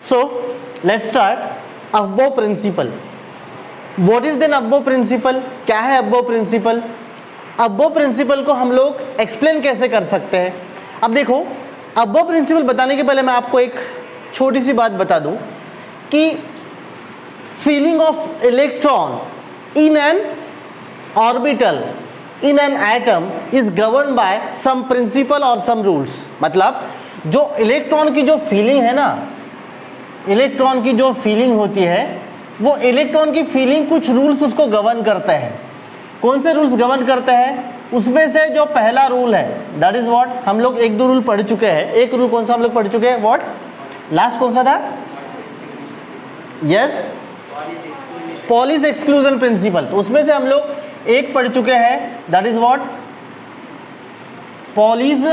So let's start Aufbau principle. What is then Aufbau principle? क्या है Aufbau principal? Above principal को हम लोग एक्सप्लेन कैसे कर सकते हैं? अब देखो, अबव प्रिंसिपल बताने के पहले मैं आपको एक छोटी सी बात बता दूं कि filling of electron in an orbital in an atom is govern by some principle और सम रूल्स। मतलब जो इलेक्ट्रॉन की जो फीलिंग है ना, इलेक्ट्रॉन की जो फीलिंग होती है, वो इलेक्ट्रॉन की फीलिंग कुछ रूल्स उसको गवर्न करते हैं। कौन से रूल्स गवर्न करते हैं? उसमें से जो पहला रूल है दैट इज व्हाट, हम लोग एक दो रूल पढ़ चुके हैं। एक रूल कौन सा हम लोग पढ़ चुके हैं? व्हाट लास्ट कौन सा था? Yes, Pauli's exclusion principle. तो उसमें से हम लोग एक पढ़ चुके हैं that is what, Pauli's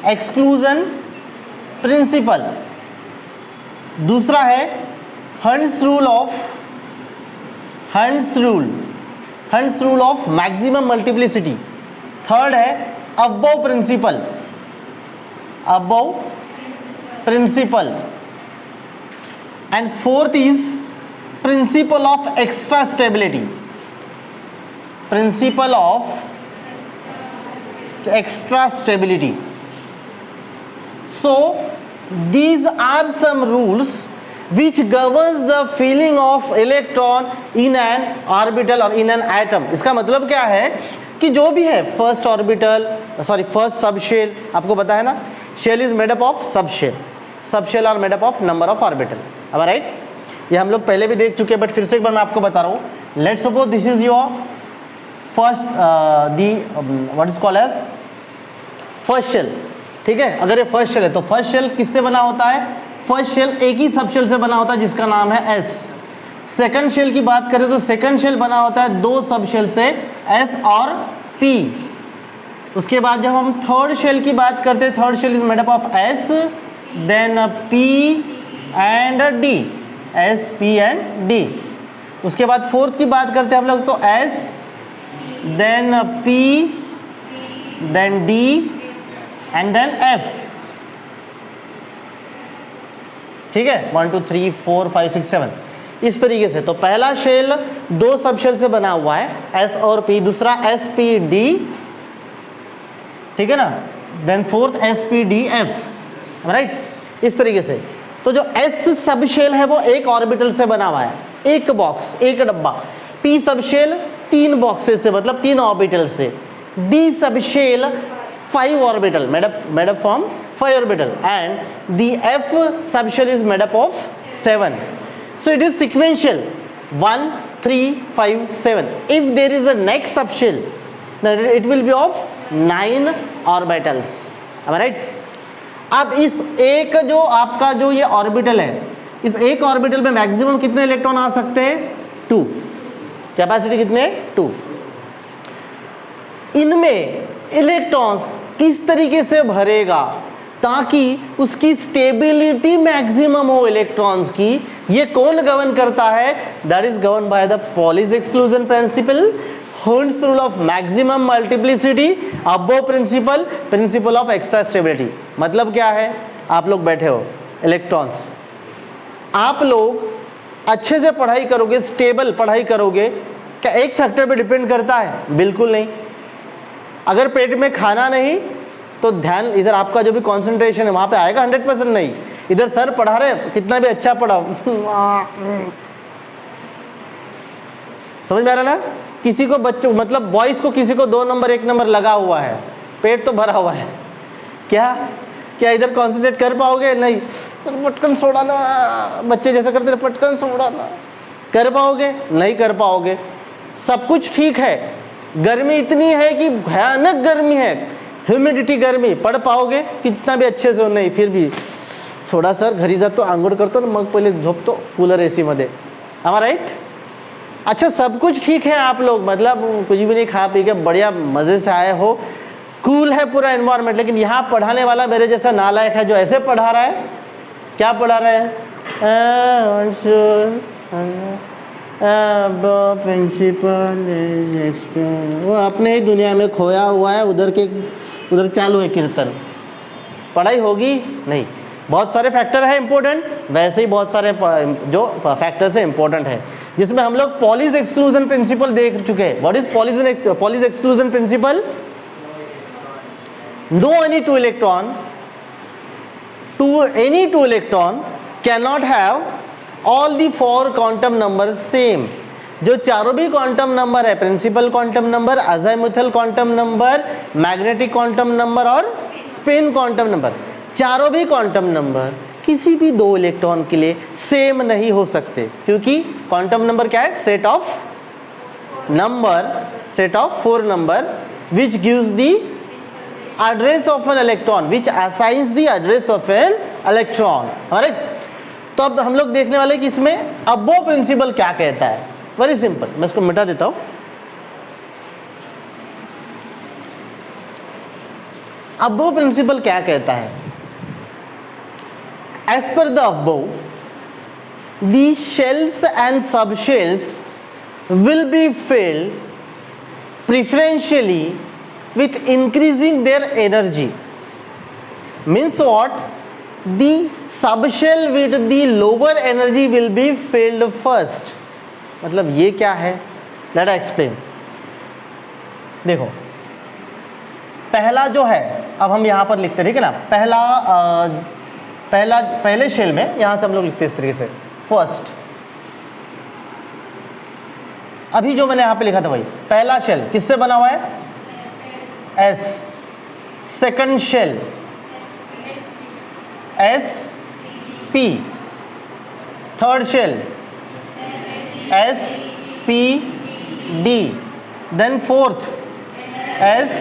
exclusion principle. दूसरा है Hund's rule of maximum multiplicity. Third है Aufbau principle and fourth is principle of extra stability. So these are some rules which governs the feeling of electron in an orbital or in an atom। इसका मतलब क्या है कि जो भी है first सब शेल, आपको पता है ना, shell is made up of sub shell are made up of number of orbital. अब राइट, ये हम लोग पहले भी देख चुके हैं, बट फिर से एक बार मैं आपको बता रहा हूँ। Let's suppose this is your first what is called as first shell. ठीक है, अगर ये फर्स्ट शेल है तो फर्स्ट शेल किससे बना होता है? फर्स्ट शेल एक ही सब शेल से बना होता है जिसका नाम है एस। सेकंड शेल की बात करें तो सेकंड शेल बना होता है दो सब शेल से, एस और पी। उसके बाद जब हम थर्ड शेल की बात करते हैं, third shell is made up of S then P and D, S P and D. उसके बाद फोर्थ की बात करते हैं हम लोग तो S then P then D and then F. ठीक है, 1 2 3 4 5 6 7 इस तरीके से। तो पहला शेल दो सब शेल से बना हुआ है, एस और पी। दूसरा एस पी डी, ठीक है ना, then fourth S P D F, right, इस तरीके से। तो जो एस सब शेल है वो एक ऑर्बिटल से बना हुआ है, एक बॉक्स, एक डब्बा। पी सब शेल 3 बॉक्सेस से, मतलब 3 ऑर्बिटल से। D sub shell 5 orbital made up from 5 orbital, and the F subshell is made up of 7. So it is sequential 1 3 5 7. If there is a next subshell, then it will be of 9 orbitals. Am I right? अब इस एक जो आपका जो ये orbital है, इस एक ऑर्बिटल में मैक्सिमम कितने इलेक्ट्रॉन आ सकते हैं? 2। कैपेसिटी कितने? 2। इनमें इलेक्ट्रॉन्स किस तरीके से भरेगा ताकि उसकी स्टेबिलिटी मैक्सिमम हो इलेक्ट्रॉन्स की, ये कौन गवर्न करता है? That is govern by the Pauli's exclusion principal, hertz rule of maximum multiplicity, above principal of extra stability. मतलब क्या है? आप लोग बैठे हो, इलेक्ट्रॉन्स, आप लोग अच्छे से पढ़ाई करोगे, स्टेबल पढ़ाई करोगे, क्या एक फैक्टर पे डिपेंड करता है? बिल्कुल नहीं। अगर पेट में खाना नहीं तो ध्यान इधर, आपका जो भी कंसंट्रेशन है वहां पे आएगा 100% नहीं। इधर सर पढ़ा रहे, कितना भी अच्छा पढ़ाओ समझ में आ रहा ना? किसी को बच्चों, मतलब बॉयज को किसी को 2 नंबर 1 नंबर लगा हुआ है, पेट तो भरा हुआ है, क्या इधर कंसंट्रेट कर पाओगे? नहीं। सर पटकन सोड़ा ना, बच्चे जैसा करते रहे, पटकन सोड़ा ना, कर पाओगे? नहीं कर पाओगे। सब कुछ ठीक है, गर्मी इतनी है कि भयानक गर्मी है, ह्यूमिडिटी गर्मी, पढ़ पाओगे कितना भी अच्छे से हो? नहीं। फिर भी सोडा सर घरी जातो, आंघोळ करतो ना, मग पहिले झोपतो कूलर एसी मध्ये। am I right? अच्छा, सब कुछ ठीक है, आप लोग मतलब कुछ भी नहीं खा पी के बढ़िया मजे से आए हो, कूल है पूरा एनवायरनमेंट। लेकिन यहाँ पढ़ाने वाला मेरे जैसा नालायक है जो ऐसे पढ़ा रहा है। क्या पढ़ा रहा है? प्रिंसिपल, वो अपने ही दुनिया में खोया हुआ है, उधर चालू है कीर्तन। पढ़ाई होगी नहीं। बहुत सारे फैक्टर है इंपॉर्टेंट, वैसे ही बहुत सारे जो फैक्टर्स है इंपॉर्टेंट है, जिसमें हम लोग पॉलीज एक्सक्लूजन प्रिंसिपल देख चुके हैं। What is Pauli's exclusion principle? No any two electron cannot have all the 4 quantum number same. जो चारों भी क्वांटम नंबर है, principle quantum number, azimuthal quantum number, magnetic quantum number और स्पिन क्वांटम नंबर, चारों भी क्वांटम नंबर किसी भी 2 electron के लिए सेम नहीं हो सकते, क्योंकि क्वांटम नंबर क्या है? Set of 4 number which gives the address of an electron, which assigns the address of an electron, correct? तो अब हम लोग देखने वाले कि इसमें अबो प्रिंसिपल क्या कहता है। वेरी सिंपल, मैं इसको मिटा देता हूं। अबो प्रिंसिपल क्या कहता है? एज पर the Aufbau, the shells and sub shells will be filled preferentially with increasing their energy. Means what? The subshell with the lower energy will be filled first. मतलब ये क्या है? Let us explain. देखो, पहला जो है, अब हम यहाँ पर लिखते हैं, ठीक है ना? पहले शेल में यहाँ से हम लोग लिखते हैं इस तरीके से, फर्स्ट। अभी जो मैंने यहाँ पे लिखा था भाई, पहला शेल किससे बना हुआ है? S. Second shell S P. Third shell S P D. Then fourth S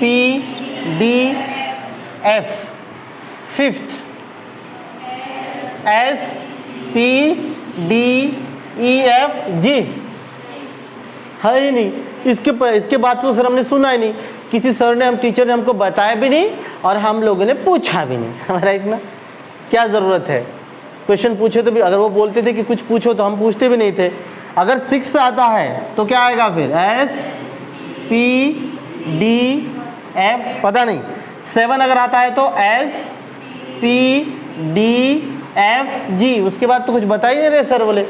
P D F. Fifth S P D E F G. है ही नहीं, इसके बाद तो सर हमने सुना ही नहीं, किसी सर ने, हम टीचर ने हमको बताया भी नहीं और हम लोगों ने पूछा भी नहीं, राइट ना? क्या ज़रूरत है? क्वेश्चन पूछे तो भी, अगर वो बोलते थे कि कुछ पूछो तो हम पूछते भी नहीं थे। अगर 6 आता है तो क्या आएगा फिर? एस पी डी एफ, पता नहीं। 7 अगर आता है तो S P D F G. उसके बाद तो कुछ बता ही नहीं रहे सर बोले।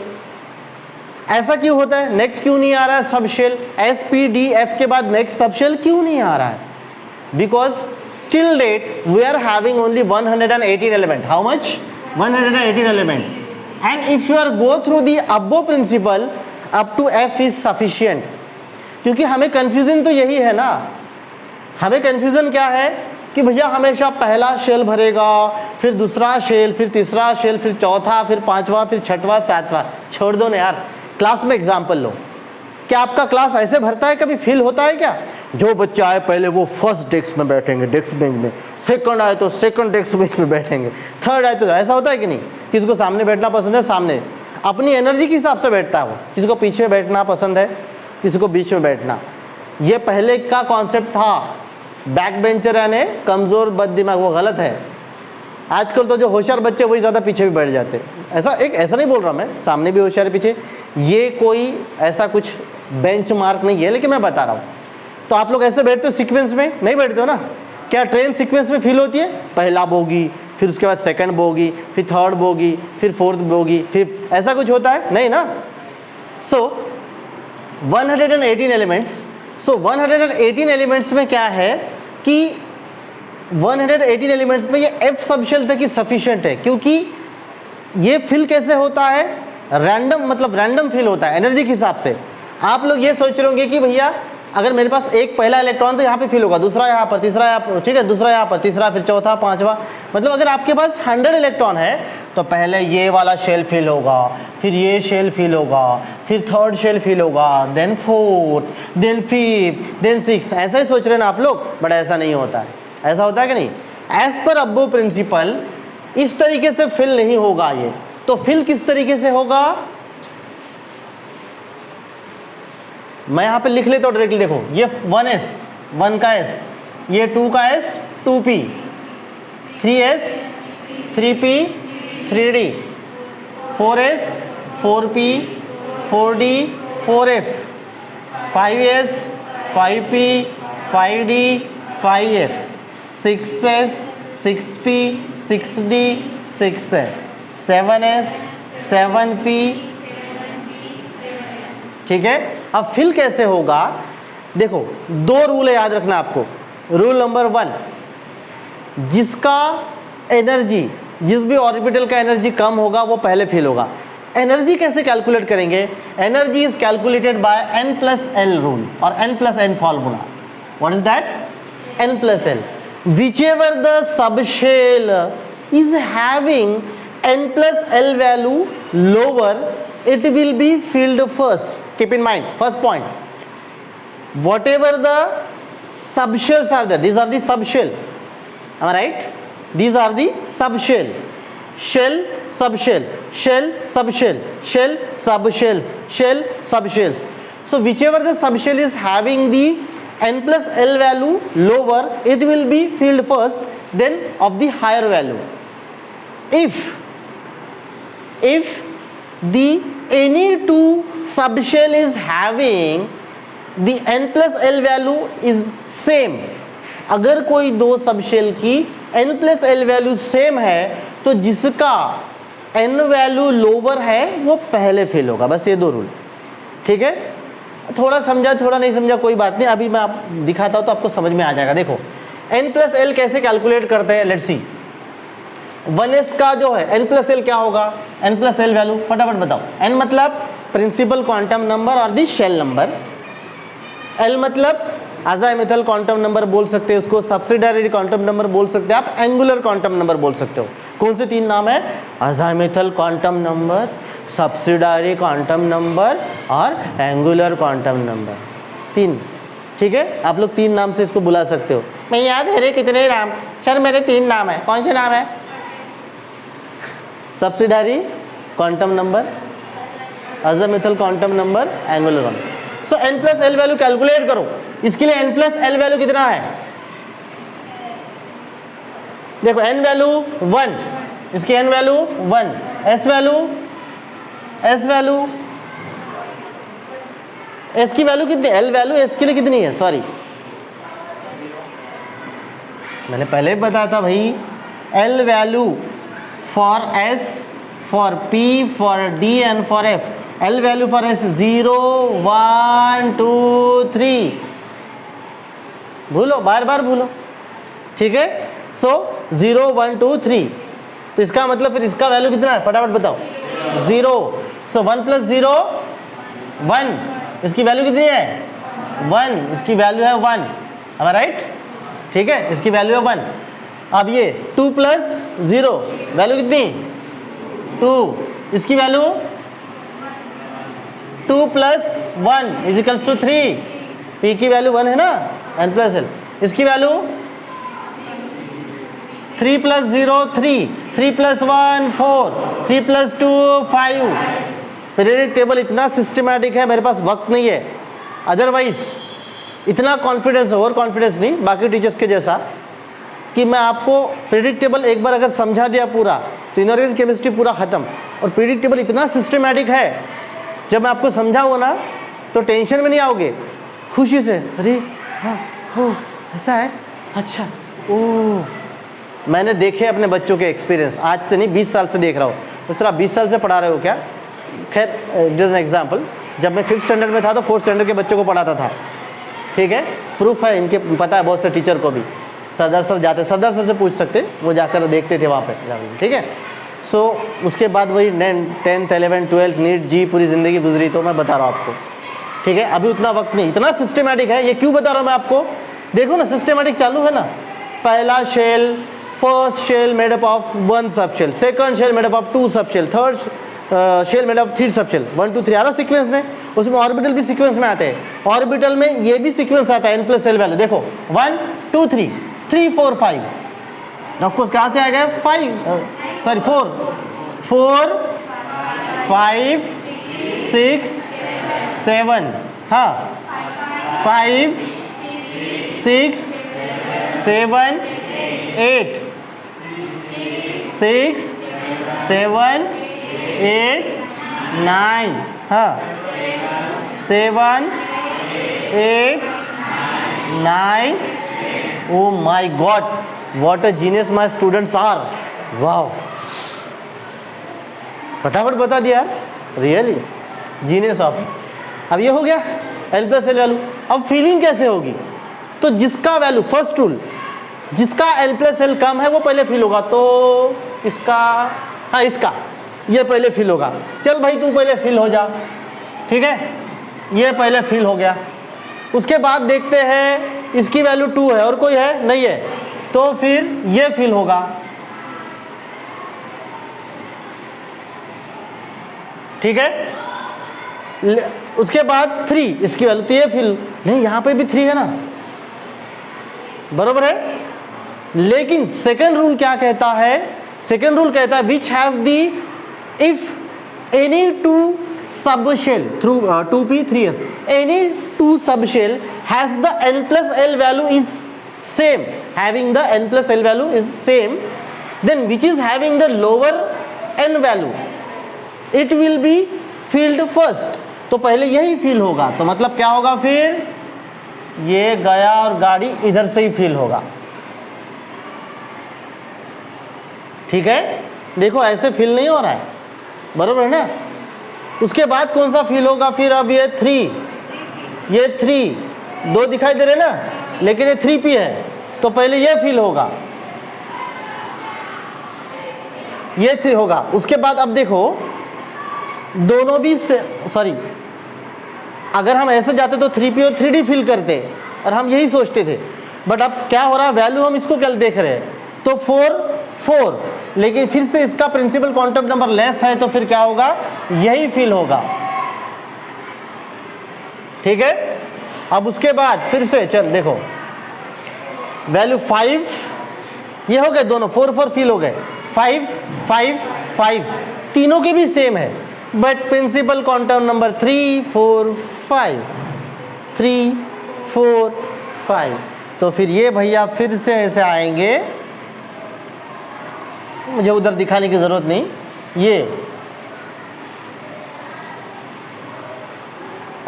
ऐसा क्यों होता है? नेक्स्ट क्यों नहीं आ रहा है sub shell? S P D F के बाद नेक्स्ट सब शेल क्यों नहीं आ रहा है? Because till date we are having only 118 element. How much? 118 element. And if you are go through the Aufbau principle, up to F is sufficient. क्योंकि हमें कंफ्यूजन तो यही है ना, हमें कंफ्यूजन क्या है कि भैया हमेशा पहला शेल भरेगा, फिर दूसरा शेल, फिर तीसरा शेल, फिर चौथा, फिर पांचवा, फिर छठवां, सातवां। छोड़ दो ना यार, क्लास में एग्जाम्पल लो। क्या आपका क्लास ऐसे भरता है? कभी फील होता है क्या? जो बच्चा आए पहले वो फर्स्ट डेस्क में बैठेंगे, डेस्क बेंच में, सेकंड आए तो सेकंड डेस्क बेंच में बैठेंगे, थर्ड आए तो, ऐसा होता है कि नहीं? किसी को सामने बैठना पसंद है? सामने अपनी एनर्जी के हिसाब से बैठता है वो। किसी को पीछे बैठना पसंद है, किसी को बीच में बैठना। ये पहले का कॉन्सेप्ट था, बैक बेंचर यानी कमजोर बददिमाग, वो गलत है। आजकल तो जो होशियार बच्चे वही ज़्यादा पीछे भी बैठ जाते हैं। ऐसा नहीं बोल रहा मैं, सामने भी होशियार पीछे, ये कोई ऐसा कुछ बेंच मार्क नहीं है, लेकिन मैं बता रहा हूँ। तो आप लोग ऐसे बैठते हो सीक्वेंस में? नहीं बैठते हो ना? क्या ट्रेन सीक्वेंस में फील होती है? पहला बोगी, फिर उसके बाद सेकंड बोगी, फिर थर्ड बोगी, फिर फोर्थ बोगी, फिफ्थ, ऐसा कुछ होता है? नहीं ना। सो 118 एलिमेंट्स। सो 118 एलिमेंट्स में क्या है कि 118 एलिमेंट्स में ये एफ सबशेल तक ही सफिशिएंट है। क्योंकि ये फिल कैसे होता है? रैंडम, मतलब रैंडम फिल होता है एनर्जी के हिसाब से। आप लोग ये सोच रहे होंगे कि भैया अगर मेरे पास एक पहला इलेक्ट्रॉन तो यहाँ पे फिल होगा, दूसरा यहाँ पर, तीसरा यहाँ पर, ठीक है, दूसरा यहाँ पर, तीसरा, फिर चौथा, पांचवा। मतलब अगर आपके पास 100 इलेक्ट्रॉन है तो पहले ये वाला शेल फिल होगा, फिर ये शेल फिल होगा, फिर थर्ड शेल फिल होगा, then fourth, then fifth, then sixth. ऐसा ही सोच रहे हैं ना आप लोग, बट ऐसा नहीं होता है। ऐसा होता है कि नहीं? एज पर अब्बो प्रिंसिपल इस तरीके से फिल नहीं होगा ये। तो फिल किस तरीके से होगा? मैं यहाँ पे लिख लेता हूँ डायरेक्टली। देखो, ये 1s, 1 का s, ये 2 का s, 2p, 3s, 3p, 3d, 4s, 4p, 4d, 4f, 5s, 5p, 5d, 5f, 6s, 6p, 6D 6 है, 7S 7P, ठीक है। अब फिल कैसे होगा, देखो दो रूल है याद रखना आपको। रूल नंबर 1, जिसका एनर्जी, जिस भी ऑर्बिटल का एनर्जी कम होगा वो पहले फिल होगा। एनर्जी कैसे कैलकुलेट करेंगे, energy is calculated by n+l rule और n+n formula. What is that, n+l, whichever the subshell is having n+l value lower, it will be filled first. Keep in mind, first point, whatever the subshells are there, these are the subshell, am I right? These are the subshell, shell, subshell, shell, subshell, shell, subshells, shell, subshells. So whichever the subshell is having the n+l value lower, it will be filled first, then of the higher value. If the any two subshell is having the n+l value is same, अगर कोई दो subshell की n+l value same है तो जिसका n value lower है वो पहले फेल होगा। बस ये दो रूल, ठीक है। थोड़ा समझा थोड़ा नहीं समझा कोई बात नहीं, अभी मैं आप दिखाता हूँ तो आपको समझ में आ जाएगा। देखो n+l कैसे कैलकुलेट करते हैं, लेट्स सी। 1s का जो है n+l क्या होगा, n+l वैल्यू फटाफट बताओ। n मतलब प्रिंसिपल क्वांटम नंबर और दी शेल नंबर, l मतलब अज़ाइमुथल क्वांटम नंबर बोल सकते हो उसको, सब्सिडायरी क्वांटम नंबर बोल सकते हो आप, एंगुलर क्वांटम नंबर बोल सकते हो। कौन से तीन नाम है, azimuthal quantum number, subsidiary quantum number और एंगुलर क्वांटम नंबर, तीन, ठीक है। आप लोग तीन नाम से इसको बुला सकते हो। मैं याद है रे कितने नाम, सर मेरे तीन नाम है, कौन से नाम है, subsidiary quantum number, azimuthal quantum number, angular quantum. So n+l value calculate करो। इसके लिए n+l वैल्यू कितना है, देखो n वैल्यू 1, इसकी n value 1, s value s की वैल्यू कितनी, l वैल्यू s के लिए कितनी है, सॉरी मैंने पहले भी बताया था भाई, l value for s, for p, for d and for f। L value for S 0 1 2 3, भूलो बार बार भूलो, ठीक है। सो 0 1 2 3, तो इसका मतलब फिर इसका वैल्यू कितना है फटाफट बताओ, 0। सो 1 + 0 1, इसकी वैल्यू कितनी है 1, इसकी वैल्यू है 1, am I right, ठीक है, इसकी वैल्यू है 1। अब ये 2 + 0 वैल्यू कितनी 2, इसकी वैल्यू 2 + 1 = 3, p की वैल्यू 1 है ना, n+l, इसकी वैल्यू 3 + 0 3, 3 + 1 4, 3 + 2 5। पीरियडिक टेबल इतना सिस्टमैटिक है, मेरे पास वक्त नहीं है, अदरवाइज इतना कॉन्फिडेंस, ओवर कॉन्फिडेंस नहीं बाकी टीचर्स के जैसा, कि मैं आपको पीरियडिक टेबल एक बार अगर समझा दिया पूरा तो इनऑर्गेनिक केमिस्ट्री पूरा खत्म। और पीरियडिक टेबल इतना सिस्टमैटिक है, जब मैं आपको समझाऊंगा ना तो टेंशन में नहीं आओगे, खुशी से, अरे हाँ हो ऐसा है, अच्छा ओ। मैंने देखे अपने बच्चों के एक्सपीरियंस, आज से नहीं 20 साल से देख रहा हूँ। तो सर आप 20 साल से पढ़ा रहे हो क्या, खैर जस्ट एन एग्जाम्पल, जब मैं 5th स्टैंडर्ड में था तो 4th स्टैंडर्ड के बच्चों को पढ़ाता था, ठीक है, प्रूफ है, इनके पता है बहुत से टीचर को भी। सदर सर जाते, सदर सर से पूछ सकते, वो जाकर देखते थे वहाँ पे, ठीक है। सो उसके बाद वही 10th 11th 12th नीट जी पूरी ज़िंदगी गुजरी, तो मैं बता रहा हूँ आपको, ठीक है। अभी उतना वक्त नहीं, इतना सिस्टमैटिक है। ये क्यों बता रहा हूँ मैं आपको, देखो ना सिस्टमैटिक चालू है ना। पहला shell, first shell made up of 1 subshell, second shell made up of 2 subshell, third shell made of 3 subshell, 1 2 3 आ रहा सीक्वेंस में। उसमें ऑर्बिटल भी सीक्वेंस में आते हैं, ऑर्बिटल में ये भी सीक्वेंस आता है n+l वैल्यू। देखो 1 2 3 3 4 5, ऑफ कोर्स कहाँ से आ गया 4 4 5 6 7, हाँ 5 6 7 8 6 7 8 9, हाँ 7 8 9। Oh my God, what a genius my students are. वाह, फटाफट बता दिया यार, रियली जीनियस आप। अब ये हो गया L प्लस एल वैल्यू। अब फीलिंग कैसे होगी? तो जिसका वैल्यू, फर्स्ट रूल, जिसका L प्लस एल कम है वो पहले फील होगा। तो इसका, हाँ इसका, ये पहले फील होगा। चल भाई तू पहले फील हो जा, ठीक है, ये पहले फील हो गया। उसके बाद देखते हैं इसकी वैल्यू 2 है और कोई है नहीं है, तो फिर ये फील होगा। ठीक है, उसके बाद 3 इसकी वैल्यू, तो ये फील नहीं, यहां पे भी 3 है ना, बरोबर है। लेकिन सेकंड रूल क्या कहता है? सेकंड रूल कहता है which has the if any two subshell through 2p 3s, any two subshell has the n plus l value is same, having the n plus l value is same, then which is having the lower n value, it will be filled first। तो पहले यही feel होगा, तो मतलब क्या होगा फिर? ये गया और गाड़ी इधर से ही फील होगा। ठीक है, देखो ऐसे फील नहीं हो रहा है, बरोबर है ना। उसके बाद कौन सा फील होगा फिर? अब ये 3, ये 3 2 दिखाई दे रहे ना, लेकिन ये 3p है, तो पहले ये फील होगा, ये 3 होगा। उसके बाद अब देखो दोनों भी सॉरी, अगर हम ऐसे जाते तो 3p और 3d फील करते और हम यही सोचते थे, बट अब क्या हो रहा है, वैल्यू हम इसको क्या देख रहे हैं, तो 4 लेकिन फिर से इसका प्रिंसिपल क्वांटम नंबर लेस है, तो फिर क्या होगा? यही फील होगा। ठीक है, अब उसके बाद फिर से चल देखो, वैल्यू 5, ये हो गए दोनों, 4 फील हो गए, 5 5 5 तीनों के भी सेम है, बट प्रिंसिपल क्वांटम नंबर 3 4 5 3 4 5, तो फिर ये भैया फिर से ऐसे आएंगे, मुझे उधर दिखाने की जरूरत नहीं, ये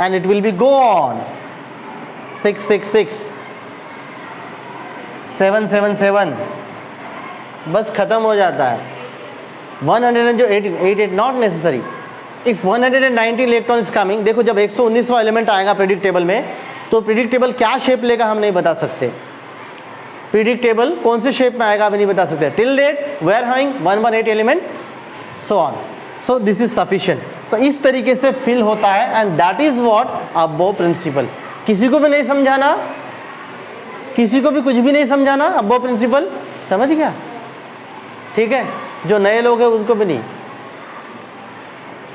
and it will be go on 6 6 6 7 7 7, बस खत्म हो जाता है। 188 not necessary. If 190 electron is coming, देखो जब 119वां एलिमेंट आएगा प्रेडिक्ट टेबल में, तो प्रेडिक्ट टेबल क्या शेप लेगा हम नहीं बता सकते। प्रेडिक्ट टेबल कौन से शेप में आएगा अभी नहीं बता सकते। Till date we are having 118 element, so on, so this is sufficient. तो इस तरीके से फिल होता है, and that is what Aufbau principle. किसी को भी नहीं समझाना, किसी को भी कुछ भी नहीं समझाना, अबोव प्रिंसिपल समझ गया? ठीक है, जो नए लोग हैं उनको भी नहीं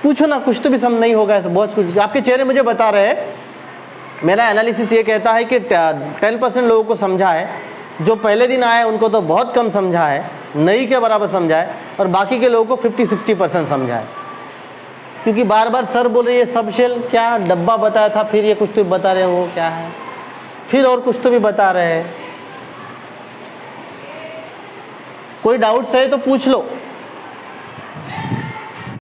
पूछो ना, कुछ तो भी समझ नहीं होगा, ऐसा बहुत कुछ आपके चेहरे मुझे बता रहे हैं। मेरा एनालिसिस ये कहता है कि 10% लोगों को समझा है, जो पहले दिन आए उनको तो बहुत कम समझा है, नहीं के बराबर समझा है, और बाकी के लोगों को 50-60% समझा है। क्योंकि बार बार सर बोल रहे ये सब शेल क्या डब्बा बताया था, फिर ये कुछ तो बता रहे हो क्या है, फिर और कुछ तो भी बता रहे हैं। कोई डाउट्स है तो पूछ लो।